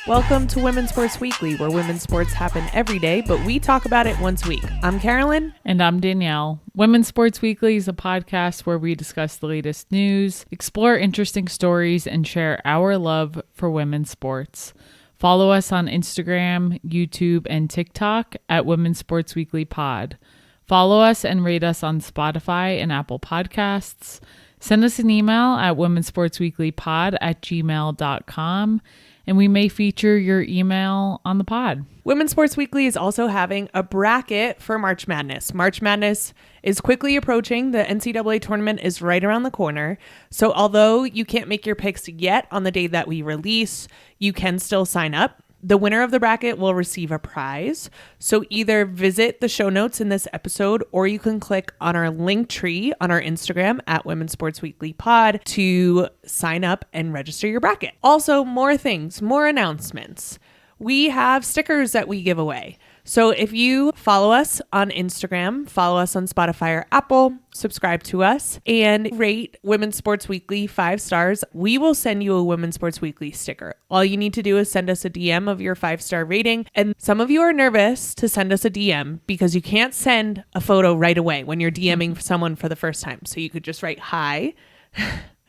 Welcome to Women's Sports Weekly, where women's sports happen every day, but we talk about it once a week. I'm Carolyn. And I'm Danielle. Women's Sports Weekly is a podcast where we discuss the latest news, explore interesting stories, and share our love for women's sports. Follow us on Instagram, YouTube, and TikTok at Women's Sports Weekly Pod. Follow us and rate us on Spotify and Apple Podcasts. Send us an email at womensportsweeklypod@gmail.com. And we may feature your email on the pod. Women's Sports Weekly is also having a bracket for March Madness. March Madness is quickly approaching. The NCAA tournament is right around the corner. So although you can't make your picks yet on the day that we release, you can still sign up. The winner of the bracket will receive a prize. So either visit the show notes in this episode, or you can click on our link tree on our Instagram at Women's Sports Weekly Pod to sign up and register your bracket. Also, more things, more announcements. We have stickers that we give away. So if you follow us on Instagram, follow us on Spotify or Apple, subscribe to us, and rate Women's Sports Weekly 5 stars, we will send you a Women's Sports Weekly sticker. All you need to do is send us a DM of your 5-star rating. And some of you are nervous to send us a DM because you can't send a photo right away when you're DMing someone for the first time. So you could just write hi,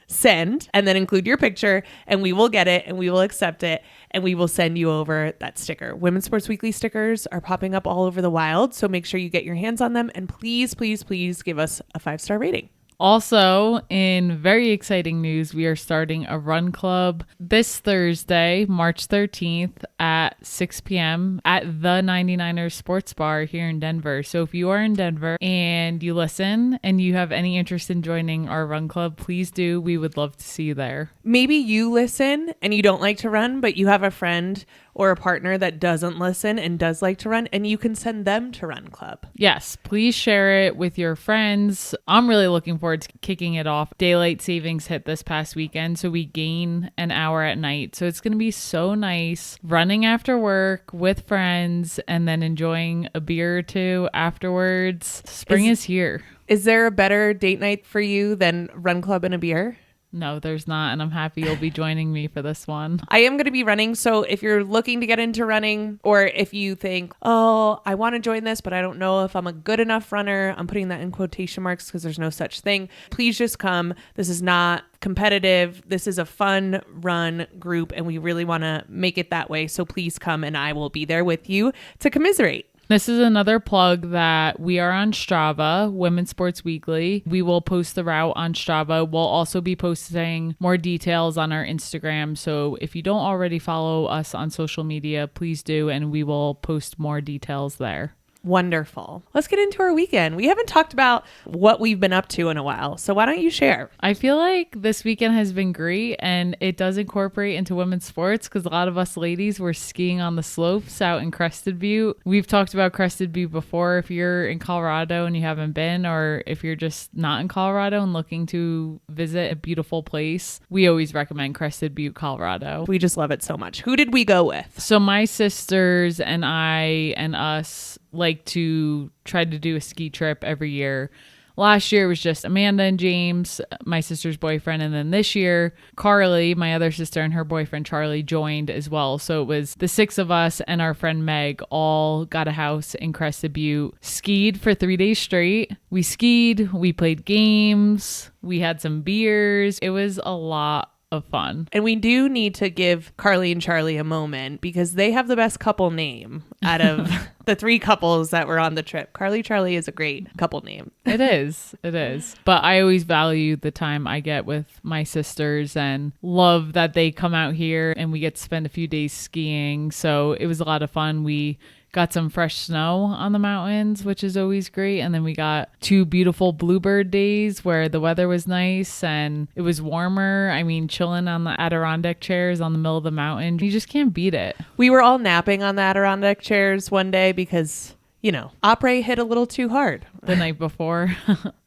send, and then include your picture, and we will get it and we will accept it and we will send you over that sticker. Women's Sports Weekly stickers are popping up all over the wild, so make sure you get your hands on them, and please give us a 5-star rating. Also, in very exciting news, we are starting a run club this Thursday, March 13th at 6 p.m. at the 99ers Sports Bar here in Denver. So if you are in Denver and you listen and you have any interest in joining our run club, please do. We would love to see you there. Maybe you listen and you don't like to run, but you have a friend or a partner that doesn't listen and does like to run, and you can send them to Run Club. Yes, please share it with your friends. I'm really looking forward to kicking it off. Daylight savings hit this past weekend, so we gain an hour at night. So it's going to be so nice running after work with friends and then enjoying a beer or two afterwards. Spring is here. Is there a better date night for you than Run Club and a beer? No, there's not, and I'm happy you'll be joining me for this one. I am going to be running, so if you're looking to get into running, or if you think, oh, I want to join this, but I don't know if I'm a good enough runner, I'm putting that in quotation marks because there's no such thing, please just come. This is not competitive. This is a fun run group, and we really want to make it that way, so please come, and I will be there with you to commiserate. This is another plug that we are on Strava, Women's Sports Weekly. We will post the route on Strava. We'll also be posting more details on our Instagram. So if you don't already follow us on social media, please do, and we will post more details there. Wonderful. Let's get into our weekend. We haven't talked about what we've been up to in a while, so why don't you share? I feel like this weekend has been great, and it does incorporate into women's sports because a lot of us ladies were skiing on the slopes out in Crested Butte. We've talked about Crested Butte before. If you're in Colorado and you haven't been, or if you're just not in Colorado and looking to visit a beautiful place, we always recommend Crested Butte, Colorado. We just love it so much. Who did we go with? So my sisters and I and us like to try to do a ski trip every year. Last year it was just Amanda and James, my sister's boyfriend, and then this year Carly, my other sister, and her boyfriend Charlie joined as well. So it was the 6 of us and our friend Meg all got a house in Crested Butte, skied for 3 days straight. We skied, we played games, we had some beers. It was a lot of fun. And we do need to give Carly and Charlie a moment because they have the best couple name out of the 3 couples that were on the trip. Carly Charlie is a great couple name. It is. It is. But I always value the time I get with my sisters and love that they come out here and we get to spend a few days skiing. So it was a lot of fun. We got some fresh snow on the mountains, which is always great. And then we got 2 beautiful bluebird days where the weather was nice and it was warmer. I mean, chilling on the Adirondack chairs on the middle of the mountain. You just can't beat it. We were all napping on the Adirondack chairs one day because, you know, après hit a little too hard the night before.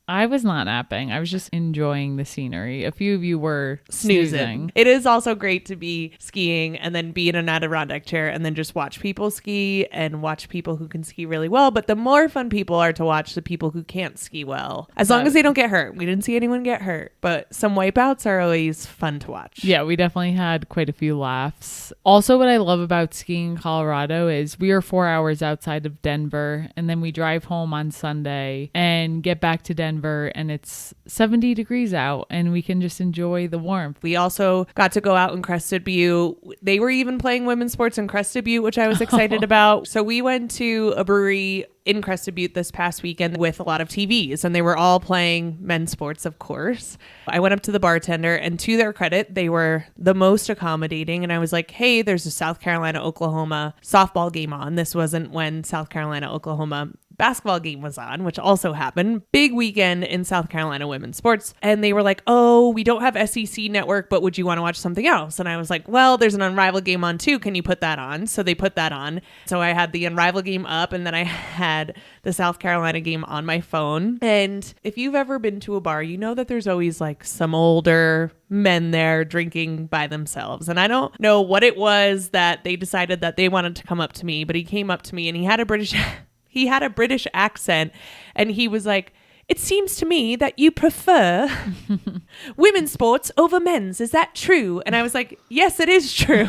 I was not napping. I was just enjoying the scenery. A few of you were snoozing. It is also great to be skiing and then be in an Adirondack chair and then just watch people ski and watch people who can ski really well. But the more fun people are to watch the people who can't ski well, as long as they don't get hurt. We didn't see anyone get hurt, but some wipeouts are always fun to watch. Yeah, we definitely had quite a few laughs. Also, what I love about skiing in Colorado is we are 4 hours outside of Denver, and then we drive home on Sunday and get back to Denver, and it's 70 degrees out, and we can just enjoy the warmth. We also got to go out in Crested Butte. They were even playing women's sports in Crested Butte, which I was excited about. So we went to a brewery in Crested Butte this past weekend with a lot of TVs, and they were all playing men's sports, of course. I went up to the bartender, and to their credit, they were the most accommodating. And I was like, hey, there's a South Carolina, Oklahoma softball game on. This wasn't when South Carolina, Oklahoma basketball game was on, which also happened. Big weekend in South Carolina women's sports. And they were like, oh, we don't have SEC network, but would you want to watch something else? And I was like, well, there's an Unrivaled game on too. Can you put that on? So they put that on. So I had the Unrivaled game up, and then I had the South Carolina game on my phone. And if you've ever been to a bar, you know that there's always like some older men there drinking by themselves. And I don't know what it was that they decided that they wanted to come up to me, but he came up to me and he had a British accent, and he was like, it seems to me that you prefer women's sports over men's. Is that true? And I was like, yes, it is true.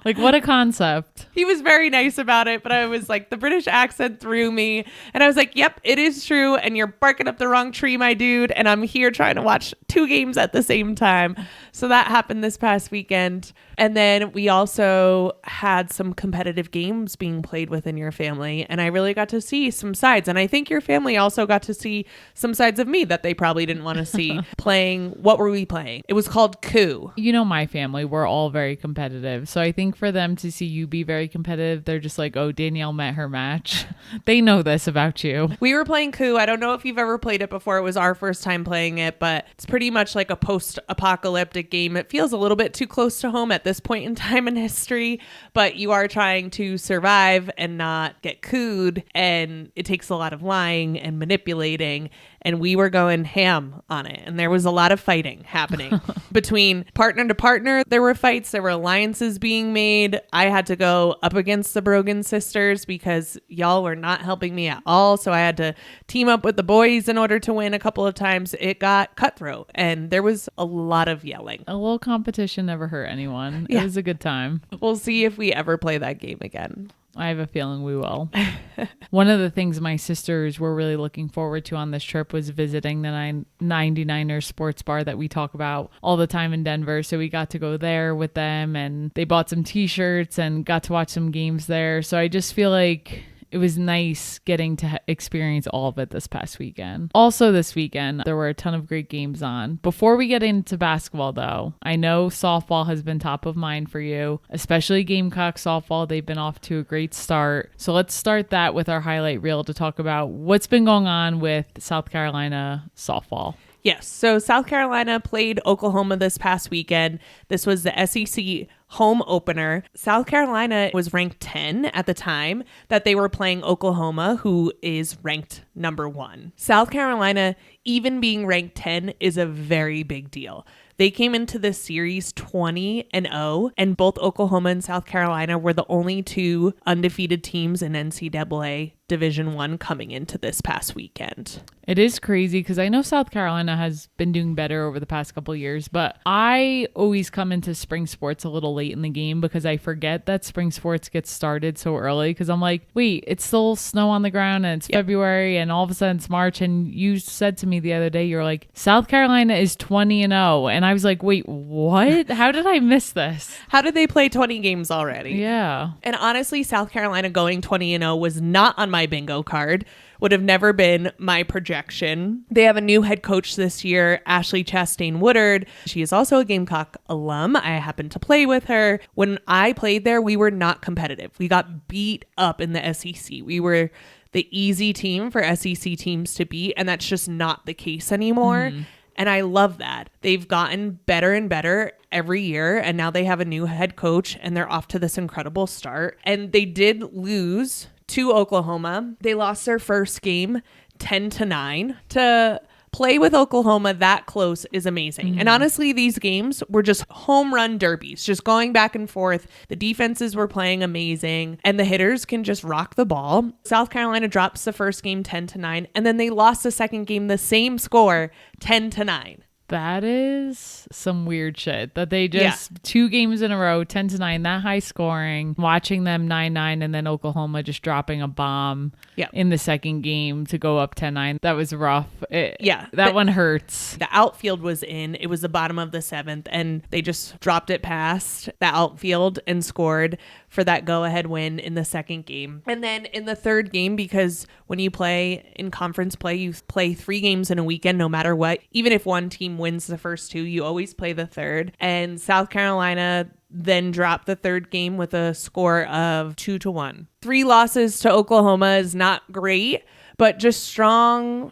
Like, what a concept. He was very nice about it, but I was like, the British accent threw me. And I was like, yep, it is true. And you're barking up the wrong tree, my dude. And I'm here trying to watch 2 games at the same time. So that happened this past weekend. And then we also had some competitive games being played within your family. And I really got to see some sides. And I think your family also got to see some sides of me that they probably didn't want to see playing. What were we playing? It was called Coup. You know, my family, we're all very competitive. So I think for them to see you be very competitive, they're just like, oh, Danielle met her match. They know this about you. We were playing Coup. I don't know if you've ever played it before. It was our first time playing it, but it's pretty much like a post-apocalyptic game. It feels a little bit too close to home at this point in time in history, but you are trying to survive and not get cooed, and it takes a lot of lying and manipulating, and we were going ham on it, and there was a lot of fighting happening between partner to partner. There were fights, there were alliances being made. I had to go up against the Brogan sisters because y'all were not helping me at all, so I had to team up with the boys in order to win a couple of times. It got cutthroat, and there was a lot of yelling. A little competition never hurt anyone. Yeah. It was a good time. We'll see if we ever play that game again. I have a feeling we will. One of the things my sisters were really looking forward to on this trip was visiting the 99ers sports bar that we talk about all the time in Denver. So we got to go there with them, and they bought some t-shirts and got to watch some games there. So I just feel like it was nice getting to experience all of it this past weekend. Also this weekend, there were a ton of great games on. Before we get into basketball though, I know softball has been top of mind for you, especially Gamecock softball. They've been off to a great start. So let's start that with our highlight reel to talk about what's been going on with South Carolina softball. Yes. So South Carolina played Oklahoma this past weekend. This was the SEC home opener. South Carolina was ranked 10 at the time that they were playing Oklahoma, who is ranked number 1. South Carolina, even being ranked 10, is a very big deal. They came into this series 20-0, and both Oklahoma and South Carolina were the only 2 undefeated teams in NCAA Division I coming into this past weekend. It is crazy because I know South Carolina has been doing better over the past couple of years, but I always come into spring sports a little late in the game because I forget that spring sports gets started so early, because I'm like, wait, it's still snow on the ground and it's February, and all of a sudden it's March. And you said to me the other day, you're like, South Carolina is 20-0. And I was like, wait, what? How did I miss this? How did they play 20 games already? Yeah. And honestly, South Carolina going 20-0 was not on my bingo card. Would have never been my projection. They have a new head coach this year, Ashley Chastain Woodard. She is also a Gamecock alum. I happened to play with her. When I played there, we were not competitive. We got beat up in the SEC. We were the easy team for SEC teams to beat, and that's just not the case anymore. And I love that. They've gotten better and better every year, and now they have a new head coach, and they're off to this incredible start. And they did lose to Oklahoma. They lost their first game 10-9 to play with Oklahoma that close is amazing. And honestly, these games were just home run derbies, just going back and forth. The defenses were playing amazing and the hitters can just rock the ball. South Carolina drops the first game 10-9 and then they lost the second game the same score 10-9. That is some weird shit that they just 2 games in a row, 10-9, that high scoring, watching them 9-9 and then Oklahoma just dropping a bomb in the second game to go up 10-9. That was rough. That one hurts. The outfield was in. It was the bottom of the 7th and they just dropped it past the outfield and scored for that go-ahead win in the second game. And then in the third game, because when you play in conference play, you play 3 games in a weekend no matter what. Even if one team wins the first 2, you always play the third. And South Carolina then dropped the third game with a score of 2-1. 3 losses to Oklahoma is not great, but just strong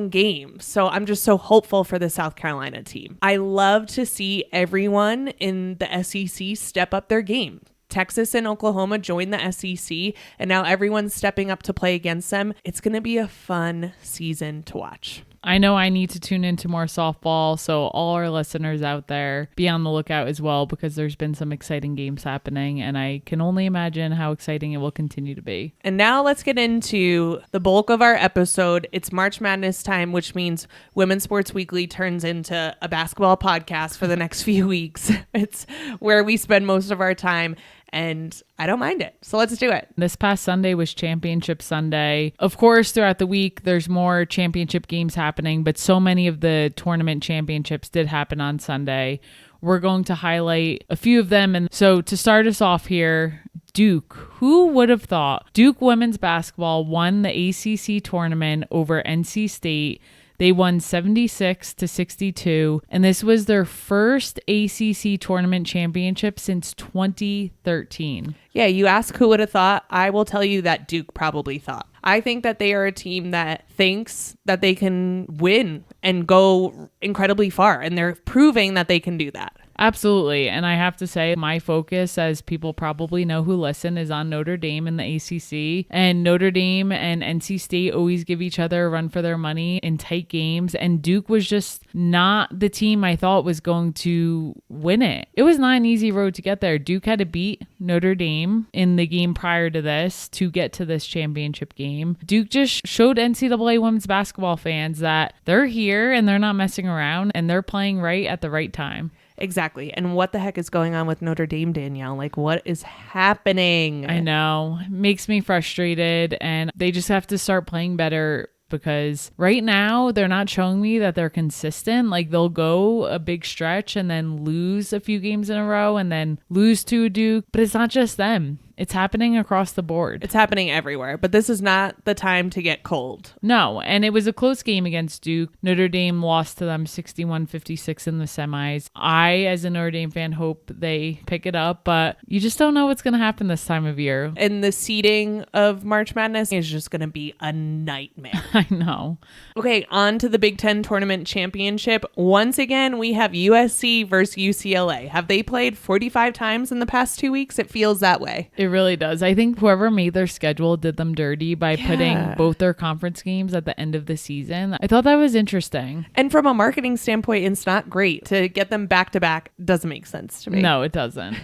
games. So I'm just so hopeful for the South Carolina team. I love to see everyone in the SEC step up their game. Texas and Oklahoma joined the SEC, and now everyone's stepping up to play against them. It's going to be a fun season to watch. I know I need to tune into more softball, so all our listeners out there, be on the lookout as well, because there's been some exciting games happening, and I can only imagine how exciting it will continue to be. And now let's get into the bulk of our episode. It's March Madness time, which means Women's Sports Weekly turns into a basketball podcast for the next few weeks. It's where we spend most of our time, and I don't mind it. So let's do it. This past Sunday was Championship Sunday. Of course, throughout the week, there's more championship games happening, but so many of the tournament championships did happen on Sunday. We're going to highlight a few of them. And so to start us off here, Duke. Who would have thought Duke women's basketball won the ACC tournament over NC State? They won 76-62, and this was their first ACC tournament championship since 2013. Yeah, you ask who would have thought. I will tell you that Duke probably thought. I think that they are a team that thinks that they can win and go incredibly far, and they're proving that they can do that. Absolutely. And I have to say, my focus, as people probably know who listen, is on Notre Dame and the ACC. And Notre Dame and NC State always give each other a run for their money in tight games. And Duke was just not the team I thought was going to win it. It was not an easy road to get there. Duke had to beat Notre Dame in the game prior to this to get to this championship game. Duke just showed NCAA women's basketball fans that they're here and they're not messing around and they're playing right at the right time. Exactly. And what the heck is going on with Notre Dame, Danielle? Like, what is happening? I know. It makes me frustrated, and they just have to start playing better, because right now they're not showing me that they're consistent. Like, they'll go a big stretch and then lose a few games in a row and then lose to a Duke. But it's not just them. It's happening across the board. It's happening everywhere, but this is not the time to get cold. No, and it was a close game against Duke. Notre Dame lost to them 61-56 in the semis. I, as a Notre Dame fan, hope they pick it up, but you just don't know what's going to happen this time of year. And the seeding of March Madness is just going to be a nightmare. I know. Okay, on to the Big Ten Tournament Championship. Once again, we have USC versus UCLA. Have they played 45 times in the past 2 weeks? It feels that way. It really does. I think whoever made their schedule did them dirty by putting both their conference games at the end of the season. I thought that was interesting. And from a marketing standpoint, it's not great. To get them back to back doesn't make sense to me. No, it doesn't.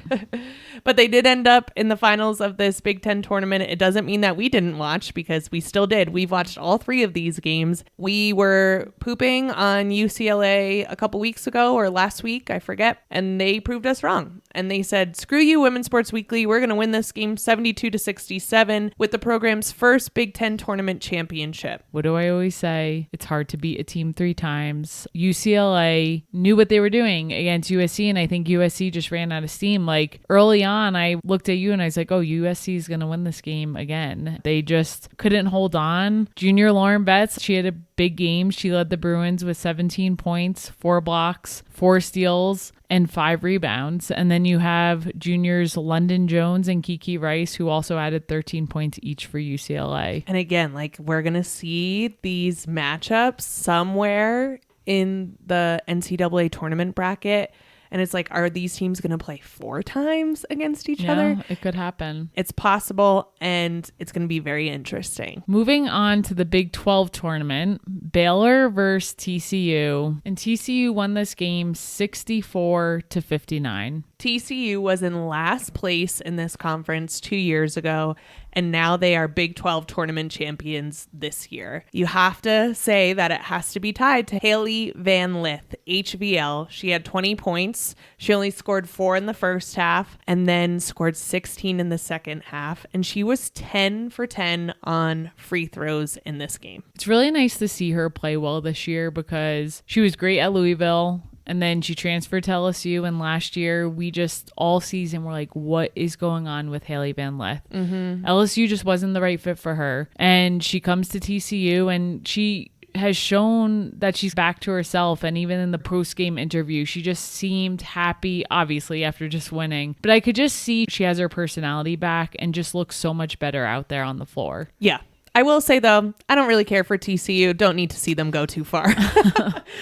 But they did end up in the finals of this Big Ten tournament. It doesn't mean that we didn't watch, because we still did. We've watched all 3 of these games. We were pooping on UCLA a couple weeks ago, or last week, I forget, and they proved us wrong. And they said, screw you, Women's Sports Weekly. We're going to win this game 72-67 with the program's first Big Ten tournament championship. What do I always say? It's hard to beat a team 3 times. UCLA knew what they were doing against USC, and I think USC just ran out of steam. Like, early on, I looked at you and I was like, oh, USC is going to win this game again. They just couldn't hold on. Junior Lauren Betts, she had a big game. She led the Bruins with 17 points, 4 blocks, 4 steals, and 5 rebounds. And then you have juniors London Jones and Kiki Rice, who also added 13 points each for UCLA. And again, like, we're going to see these matchups somewhere in the NCAA tournament bracket. And it's like, are these teams going to play 4 times against each other? It could happen. It's possible, and it's going to be very interesting. Moving on to the Big 12 tournament, Baylor versus TCU. And TCU won this game 64-59. TCU was in last place in this conference 2 years ago, and now they are Big 12 tournament champions this year. You have to say that it has to be tied to Haley Van Lith, HVL. She had 20 points. She only scored 4 in the first half and then scored 16 in the second half. And she was 10 for 10 on free throws in this game. It's really nice to see her play well this year because she was great at Louisville. And then she transferred to LSU, and last year we just all season were like, what is going on with Haley Van Lith? LSU just wasn't the right fit for her. And she comes to TCU and she has shown that she's back to herself. And even in the post-game interview, she just seemed happy, obviously, after just winning. But I could just see she has her personality back and just looks so much better out there on the floor. Yeah. I will say, though, I don't really care for TCU. Don't need to see them go too far.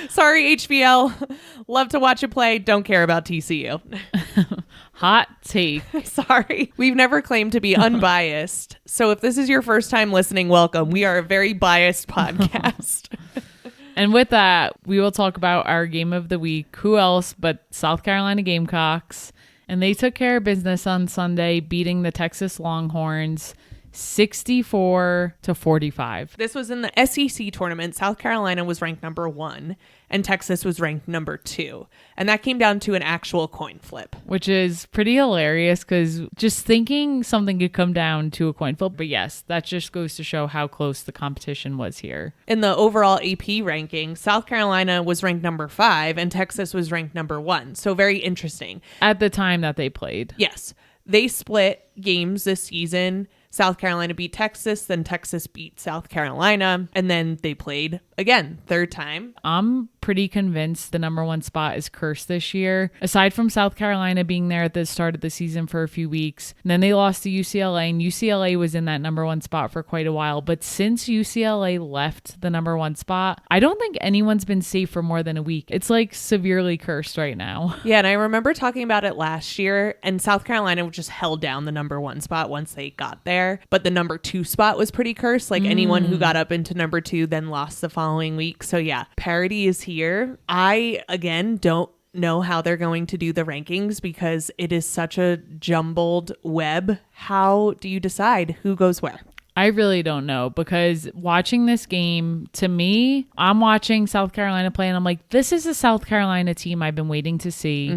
Sorry, HVL. Love to watch it play. Don't care about TCU. Hot take. Sorry. We've never claimed to be unbiased. So if this is your first time listening, welcome. We are a very biased podcast. And with that, we will talk about our game of the week. Who else but South Carolina Gamecocks? And they took care of business on Sunday, beating the Texas Longhorns 64-45. This was in the SEC tournament. South Carolina was ranked number 1 and Texas was ranked number 2. And that came down to an actual coin flip. Which is pretty hilarious because just thinking something could come down to a coin flip. But yes, that just goes to show how close the competition was here. In the overall AP ranking, South Carolina was ranked number 5 and Texas was ranked number 1. So very interesting. At the time that they played. Yes. They split games this season. South Carolina beat Texas, then Texas beat South Carolina, and then they played again, third time. I'm pretty convinced the number 1 spot is cursed this year. Aside from South Carolina being there at the start of the season for a few weeks, and then they lost to UCLA, and UCLA was in that number 1 spot for quite a while. But since UCLA left the number 1 spot, I don't think anyone's been safe for more than a week. It's like severely cursed right now. Yeah, and I remember talking about it last year, and South Carolina just held down the number 1 spot once they got there. But the number 2 spot was pretty cursed. Like anyone who got up into number 2 then lost the following week. So yeah, parity is here. I, again, don't know how they're going to do the rankings because it is such a jumbled web. How do you decide who goes where? I really don't know because watching this game, to me, I'm watching South Carolina play and I'm like, this is the South Carolina team I've been waiting to see.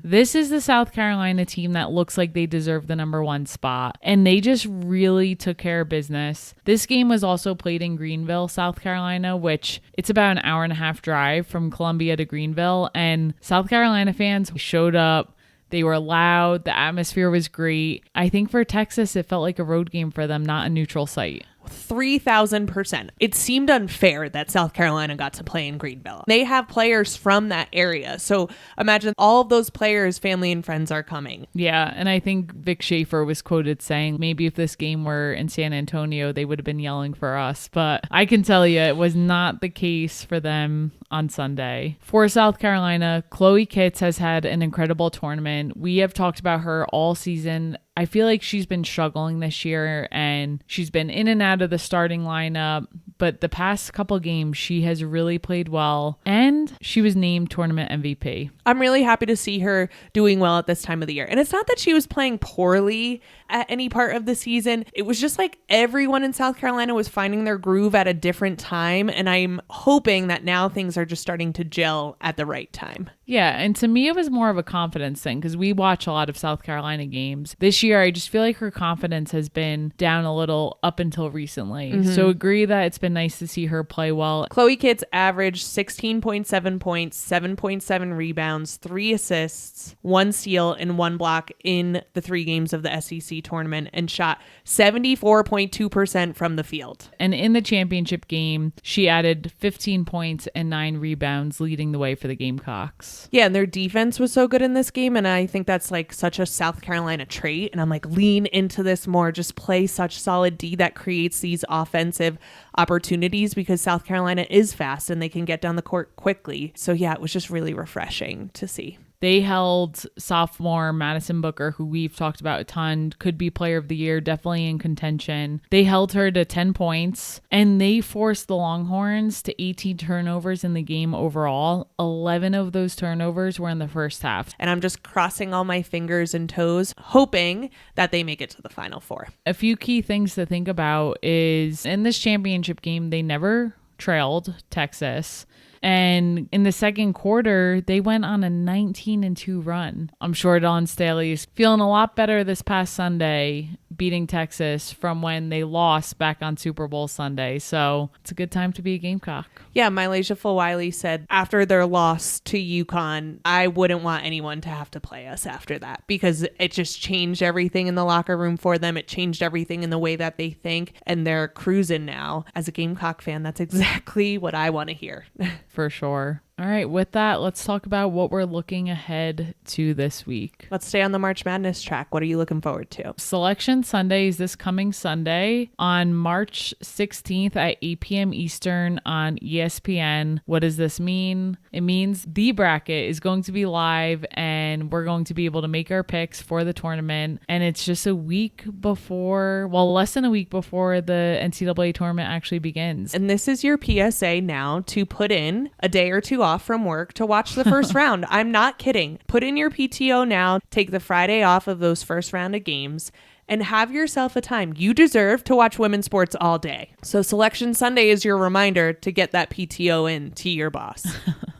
This is the South Carolina team that looks like they deserve the number 1 spot. And they just really took care of business. This game was also played in Greenville, South Carolina, which it's about an hour and a half drive from Columbia to Greenville. And South Carolina fans showed up. They were loud. The atmosphere was great. I think for Texas, it felt like a road game for them, not a neutral site. 3,000%. It seemed unfair that South Carolina got to play in Greenville. They have players from that area. So imagine all of those players, family and friends are coming. Yeah. And I think Vic Schaefer was quoted saying, maybe if this game were in San Antonio, they would have been yelling for us. But I can tell you it was not the case for them on Sunday. For South Carolina, Chloe Kitts has had an incredible tournament. We have talked about her all season. I feel like she's been struggling this year and she's been in and out of the starting lineup, but the past couple games she has really played well and she was named tournament MVP. I'm really happy to see her doing well at this time of the year. And it's not that she was playing poorly at any part of the season. It was just like everyone in South Carolina was finding their groove at a different time. And I'm hoping that now things are just starting to gel at the right time. Yeah, and to me, it was more of a confidence thing because we watch a lot of South Carolina games. This year, I just feel like her confidence has been down a little up until recently. So agree that it's been nice to see her play well. Chloe Kitts averaged 16.7 points, 7.7 rebounds, 3 assists, 1 steal, and 1 block in the 3 games of the SEC tournament and shot 74.2% from the field. And in the championship game, she added 15 points and 9 rebounds, leading the way for the Gamecocks. Yeah, and their defense was so good in this game, and I think that's like such a South Carolina trait, and I'm like, lean into this more. Just play such solid D that creates these offensive opportunities because South Carolina is fast and they can get down the court quickly. So yeah, it was just really refreshing to see. They held sophomore Madison Booker, who we've talked about a ton, could be player of the year, definitely in contention. They held her to 10 points, and they forced the Longhorns to 18 turnovers in the game overall. 11 of those turnovers were in the first half. And I'm just crossing all my fingers and toes, hoping that they make it to the Final Four. A few key things to think about is in this championship game, they never trailed Texas. And in the second quarter, they went on a 19-2 run. I'm sure Dawn Staley's feeling a lot better this past Sunday, beating Texas from when they lost back on Super Bowl Sunday. So it's a good time to be a Gamecock. Yeah, Mylasia Fulwiley said after their loss to UConn, I wouldn't want anyone to have to play us after that because it just changed everything in the locker room for them. It changed everything in the way that they think, and they're cruising now. As a Gamecock fan, that's exactly what I want to hear. For sure. All right, with that, let's talk about what we're looking ahead to this week. Let's stay on the March Madness track. What are you looking forward to? Selection Sunday is this coming Sunday on March 16th at 8 p.m. Eastern on ESPN. What does this mean? It means the bracket is going to be live and we're going to be able to make our picks for the tournament. And it's just a week before, well, less than a week before the NCAA tournament actually begins. And this is your PSA now to put in a day or two off from work to watch the first round. I'm not kidding. Put in your PTO now, take the Friday off of those first round of games, and have yourself a time. You deserve to watch women's sports all day. So Selection Sunday is your reminder to get that PTO in to your boss.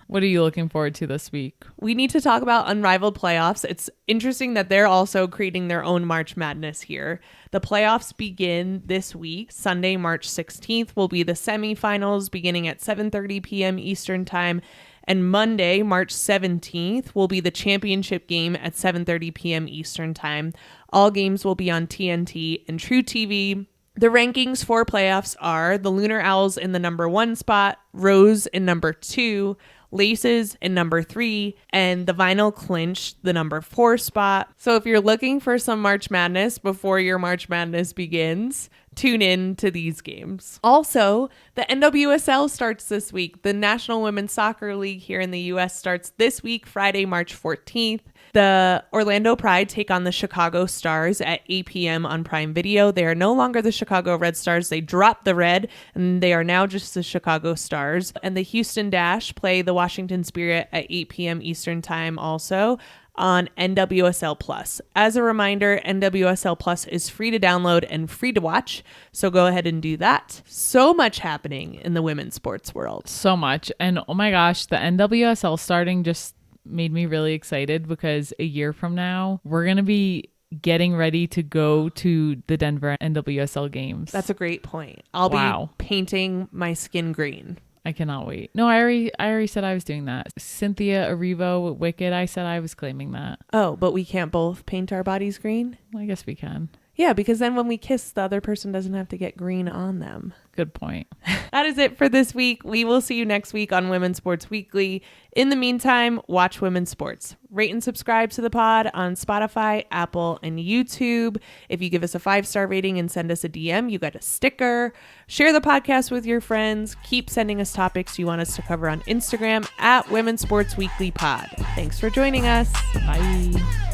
What are you looking forward to this week? We need to talk about Unrivaled Playoffs. It's interesting that they're also creating their own March Madness here. The playoffs begin this week. Sunday, March 16th will be the semifinals beginning at 7:30 p.m. Eastern Time. And Monday, March 17th, will be the championship game at 7:30 p.m. Eastern Time. All games will be on TNT and True TV. The rankings for playoffs are the Lunar Owls in the number 1 spot, Rose in number 2, Laces in number 3, and the Vinyl Clinch the number 4 spot. So if you're looking for some March Madness before your March Madness begins, tune in to these games. Also, the NWSL starts this week. The National Women's Soccer League here in the U.S. starts this week, Friday, March 14th. The Orlando Pride take on the Chicago Stars at 8 p.m. on Prime Video. They are no longer the Chicago Red Stars. They dropped the red, and they are now just the Chicago Stars. And the Houston Dash play the Washington Spirit at 8 p.m. Eastern Time also on NWSL Plus. As a reminder, NWSL Plus is free to download and free to watch, so go ahead and do that. So much happening in the women's sports world. So much. And oh my gosh, the NWSL starting just made me really excited because a year from now, we're going to be getting ready to go to the Denver NWSL games. That's a great point. I'll be painting my skin green. I cannot wait. No, I already said I was doing that. Cynthia Erivo with Wicked, I said I was claiming that. Oh, but we can't both paint our bodies green? Well, I guess we can. Yeah, because then when we kiss, the other person doesn't have to get green on them. Good point. That is it for this week. We will see you next week on Women's Sports Weekly. In the meantime, watch women's sports. Rate and subscribe to the pod on Spotify, Apple, and YouTube. If you give us a 5-star rating and send us a DM, you get a sticker. Share the podcast with your friends. Keep sending us topics you want us to cover on Instagram at Women's Sports Weekly Pod. Thanks for joining us. Bye.